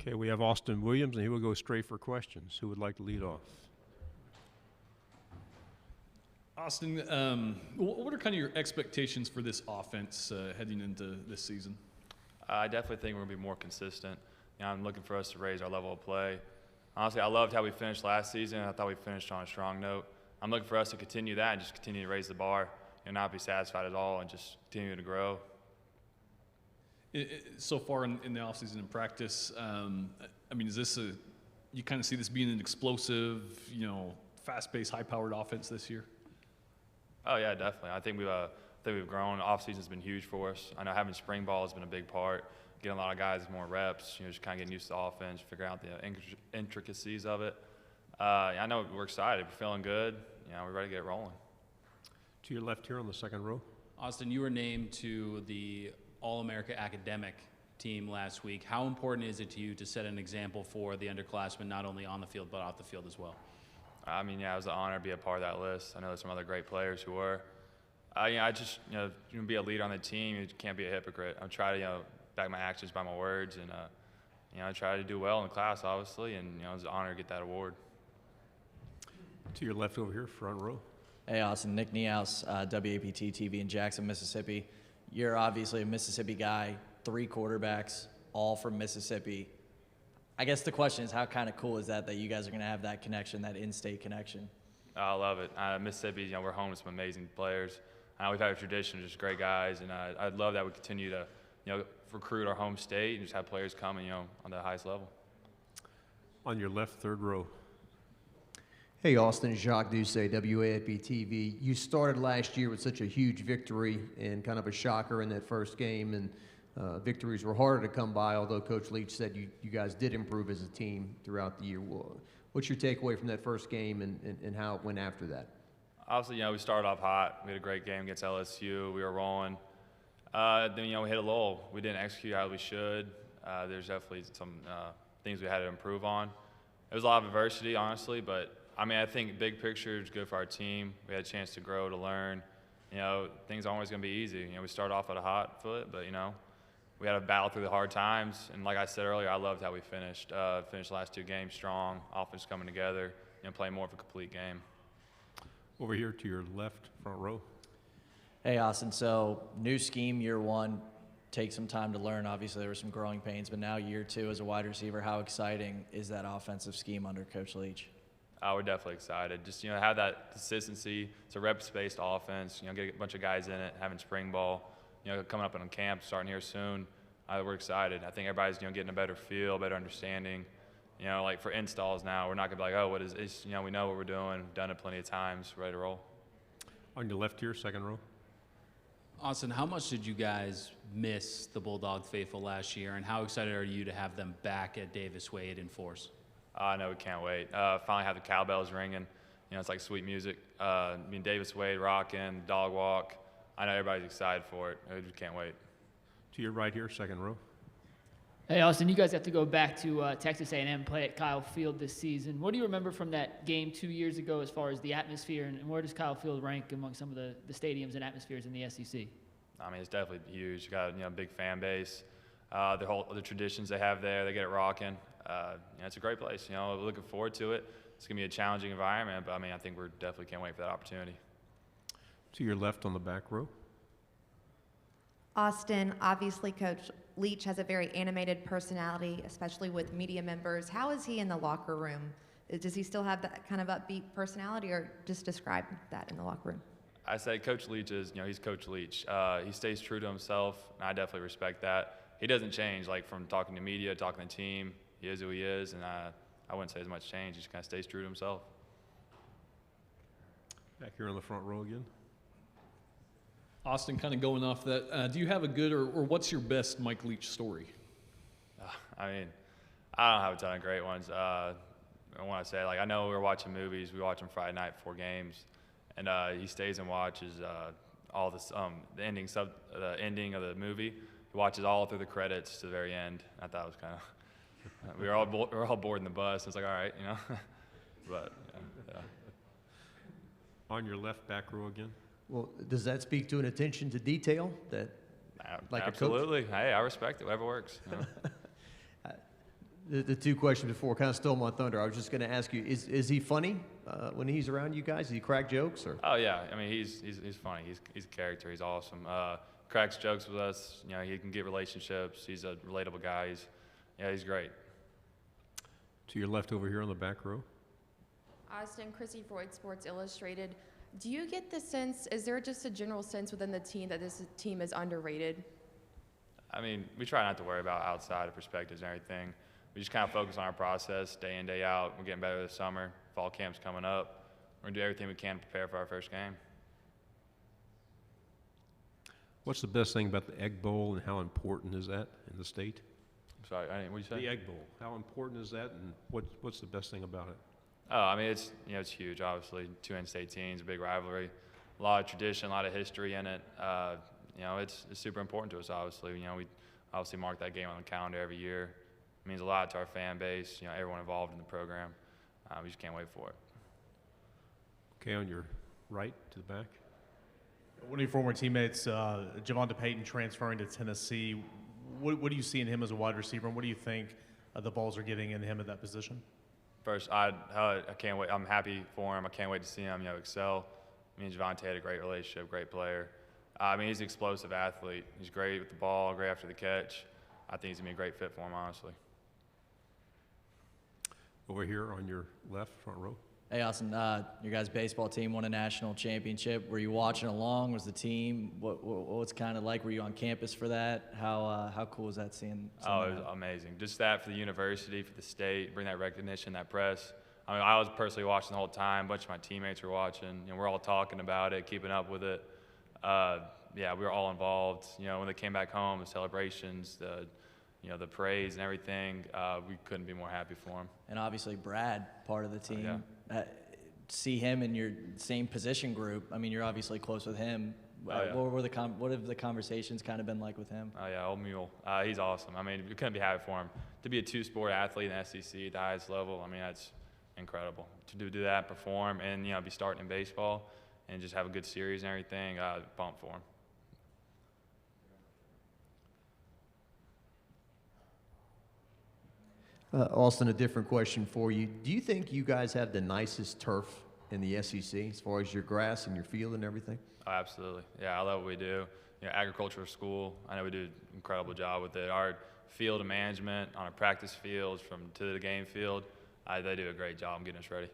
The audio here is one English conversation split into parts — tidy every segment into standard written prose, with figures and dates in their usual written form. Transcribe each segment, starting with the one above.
Okay, we have Austin Williams, and he will go straight for questions. Who would like to lead off? Austin, what are kind of your expectations for this offense heading into this season? I definitely think we're going to be more consistent. I'm looking for us to raise our level of play. Honestly, I loved how we finished last season. I thought we finished on a strong note. I'm looking for us to continue that and just continue to raise the bar and not be satisfied at all and just continue to grow. So far in the offseason in practice, is this you kind of see this being an explosive, fast-paced, high-powered offense this year? Oh yeah, definitely. I think we've grown. Off-season's been huge for us. I know having spring ball has been a big part. Getting a lot of guys more reps, just kind of getting used to the offense, figuring out the intricacies of it. I know we're excited. We're feeling good. We're ready to get rolling. To your left here on the second row. Austin, you were named to the All-America Academic team last week. How important is it to you to set an example for the underclassmen, not only on the field but off the field as well? It was an honor to be a part of that list. I know there's some other great players who were. I just, be a leader on the team. You can't be a hypocrite. I try to, back my actions by my words, and I try to do well in the class, obviously, and it was an honor to get that award. To your left over here, front row. Hey, Austin. Nick Niehaus, WAPT TV in Jackson, Mississippi. You're obviously a Mississippi guy, 3 quarterbacks, all from Mississippi. I guess the question is, how kind of cool is that you guys are going to have that connection, that in-state connection? I love it. Mississippi, we're home to some amazing players. We've had a tradition of just great guys, and I'd love that we continue to, recruit our home state and just have players coming, on the highest level. On your left, third row. Hey, Austin, Jacques Doucet, WAFB TV. You started last year with such a huge victory and kind of a shocker in that first game, and victories were harder to come by, although Coach Leach said you guys did improve as a team throughout the year. What's your takeaway from that first game and how it went after that? Obviously, we started off hot. We had a great game against LSU. We were rolling. Then, we hit a lull. We didn't execute how we should. There's definitely some things we had to improve on. It was a lot of adversity, honestly, but I think big picture is good for our team. We had a chance to grow, to learn. Things aren't always going to be easy. We started off at a hot foot, but, we had to battle through the hard times. And like I said earlier, I loved how we finished. Finished the last 2 games strong, offense coming together, playing more of a complete game. Over here to your left, front row. Hey, Austin. So new scheme, year 1, take some time to learn. Obviously, there were some growing pains, but now year 2 as a wide receiver, how exciting is that offensive scheme under Coach Leach? We're definitely excited. Just, have that consistency. It's a reps-based offense. Get a bunch of guys in it, having spring ball, coming up on camp, starting here soon. We're excited. I think everybody's, getting a better feel, better understanding. Like for installs now, we're not going to be like, oh, what is this? We know what we're doing. We've done it plenty of times. Ready to roll. On your left here, second row. Austin, how much did you guys miss the Bulldog faithful last year, and how excited are you to have them back at Davis Wade in force? I know we can't wait. Finally have the cowbells ringing. It's like sweet music. Davis Wade rocking, dog walk. I know everybody's excited for it. I just can't wait. To your right here, second row. Hey, Austin, you guys have to go back to Texas A&M and play at Kyle Field this season. What do you remember from that game 2 years ago as far as the atmosphere, and where does Kyle Field rank among some of the stadiums and atmospheres in the SEC? It's definitely huge. You got a big fan base. The traditions they have there, they get it rocking. It's a great place. Looking forward to it. It's gonna be a challenging environment, but I think we're definitely can't wait for that opportunity. To your left on the back row. Austin, obviously Coach Leach has a very animated personality, especially with media members. How is he in the locker room? Does he still have that kind of upbeat personality, or just describe that in the locker room? I say Coach Leach is, he's Coach Leach. He stays true to himself, and I definitely respect that. He doesn't change, like from talking to media, talking to the team. He is who he is, and I wouldn't say as much change. He just kind of stays true to himself. Back here on the front row again. Austin, kind of going off that, do you have a good or what's your best Mike Leach story? I don't have a ton of great ones. I want to say, I know we were watching movies. We watch them Friday night before games, and he stays and watches all this, the ending of the movie. He watches all through the credits to the very end. I thought it was kind of, we were all boarding the bus. It's like, all right, but yeah. On your left back row again. Well, does that speak to an attention to detail that, like absolutely? Hey, I respect it. Whatever works. The two questions before kind of stole my thunder. I was just going to ask you, is he funny when he's around you guys? Does he crack jokes? Or? Oh yeah, I mean he's funny. He's a character. He's awesome. Cracks jokes with us. You know, he can get relationships. He's a relatable guy. He's great. To your left over here on the back row. Austin, Chrissy Freud, Sports Illustrated. Do you get the sense, is there just a general sense within the team that this team is underrated? I mean, we try not to worry about outside perspectives and everything. We just kind of focus on our process day in, day out. We're getting better this summer. Fall camp's coming up. We're going to do everything we can to prepare for our first game. What's the best thing about the Egg Bowl and how important is that in the state? I'm sorry, what did you say? The Egg Bowl. How important is that, and what's the best thing about it? Oh, I mean, it's huge, obviously. Two in-state teams, a big rivalry. A lot of tradition, a lot of history in it. It's super important to us, obviously. We obviously mark that game on the calendar every year. It means a lot to our fan base, everyone involved in the program. We just can't wait for it. Okay, on your right to the back. One of your former teammates, Devontae DePayton, transferring to Tennessee. What do you see in him as a wide receiver, and what do you think the balls are getting in him at that position? First, I can't wait. I'm happy for him. I can't wait to see him, excel. Me and Devontae had a great relationship, great player. I mean, he's an explosive athlete. He's great with the ball, great after the catch. I think he's going to be a great fit for him, honestly. Over here on your left, front row. Hey, Austin, your guys' baseball team won a national championship. Were you watching along? Was the team? What's kind of like? Were you on campus for that? How cool was that seeing Oh, it that? was amazing. Just that for the university, for the state, bring that recognition, that press. I mean, I was personally watching the whole time. A bunch of my teammates were watching. We're all talking about it, keeping up with it. We were all involved. When they came back home, the celebrations, the praise and everything, we couldn't be more happy for them. And obviously Brad, part of the team. Yeah. See him in your same position group. I mean, you're obviously close with him. Oh, yeah. What have the conversations kind of been like with him? Oh, yeah, old mule. He's awesome. I mean, we couldn't be happy for him. To be a two-sport athlete in the SEC at the highest level, I mean, that's incredible. To do that, perform, and, be starting in baseball and just have a good series and everything, pumped for him. Austin, a different question for you. Do you think you guys have the nicest turf in the SEC as far as your grass and your field and everything? Oh, absolutely. Yeah, I love what we do. Agricultural school, I know we do an incredible job with it. Our field management on our practice fields to the game field, they do a great job getting us ready.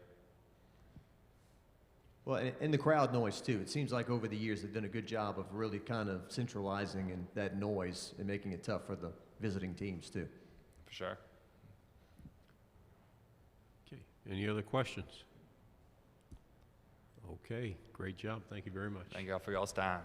Well, and the crowd noise, too. It seems like over the years they've done a good job of really kind of centralizing that noise and making it tough for the visiting teams, too. For sure. Okay, any other questions? Okay, great job. Thank you very much. Thank y'all for y'all's time.